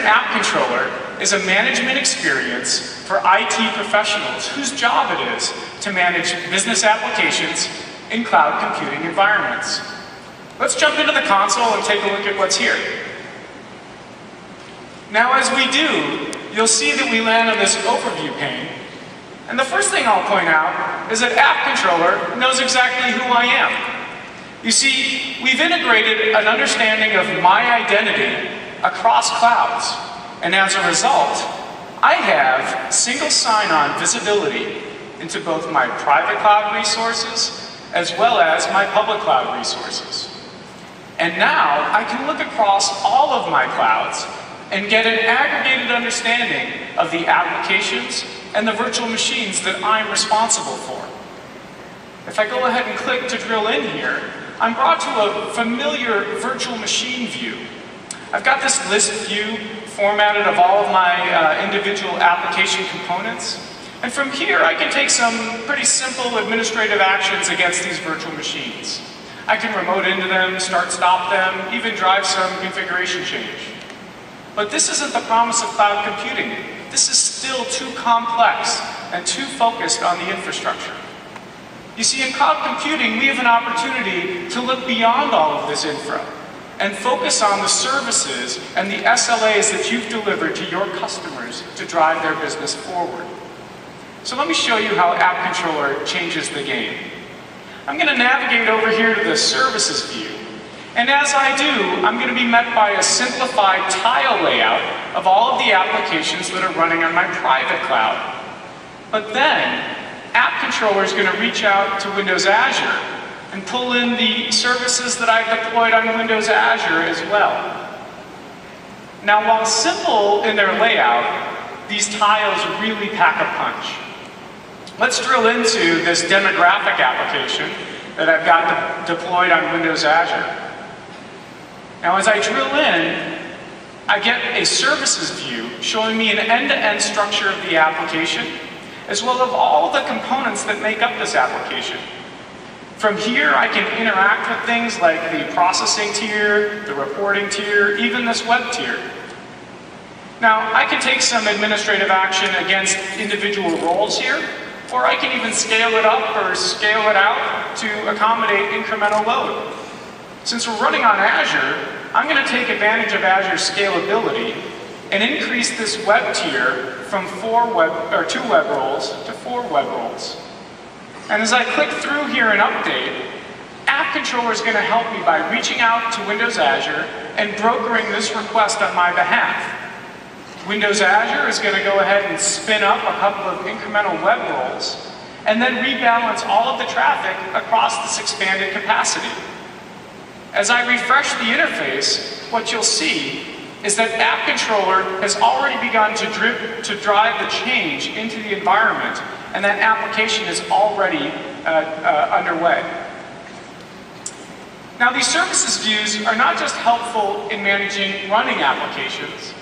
App Controller is a management experience for IT professionals whose job it is to manage business applications in cloud computing environments. Let's jump into the console and take a look at what's here. Now, as we do, you'll see that we land on this overview pane. And the first thing I'll point out is that App Controller knows exactly who I am. You see, we've integrated an understanding of my identity across clouds. And as a result, I have single sign-on visibility into both my private cloud resources as well as my public cloud resources. And now I can look across all of my clouds and get an aggregated understanding of the applications and the virtual machines that I'm responsible for. If I go ahead and click to drill in here, I'm brought to a familiar virtual machine view. I've got this list view formatted of all of my individual application components. And from here, I can take some pretty simple administrative actions against these virtual machines. I can remote into them, start, stop them, even drive some configuration change. But this isn't the promise of cloud computing. This is still too complex and too focused on the infrastructure. You see, in cloud computing, we have an opportunity to look beyond all of this infra and focus on the services and the SLAs that you've delivered to your customers to drive their business forward. So let me show you how App Controller changes the game. I'm going to navigate over here to the services view. And as I do, I'm going to be met by a simplified tile layout of all of the applications that are running on my private cloud. But then, App Controller is going to reach out to Windows Azure and pull in the services that I've deployed on Windows Azure as well. Now, while simple in their layout, these tiles really pack a punch. Let's drill into this demographic application that I've got deployed on Windows Azure. Now, as I drill in, I get a services view showing me an end-to-end structure of the application, as well as all the components that make up this application. From here, I can interact with things like the processing tier, the reporting tier, even this web tier. Now, I can take some administrative action against individual roles here, or I can even scale it up or scale it out to accommodate incremental load. Since we're running on Azure, I'm going to take advantage of Azure's scalability and increase this web tier from 2 web roles to 4 web roles. And as I click through here and update, App Controller is going to help me by reaching out to Windows Azure and brokering this request on my behalf. Windows Azure is going to go ahead and spin up a couple of incremental web roles and then rebalance all of the traffic across this expanded capacity. As I refresh the interface, what you'll see is that App Controller has already begun to drive the change into the environment, and that application is already underway. Now, these services views are not just helpful in managing running applications,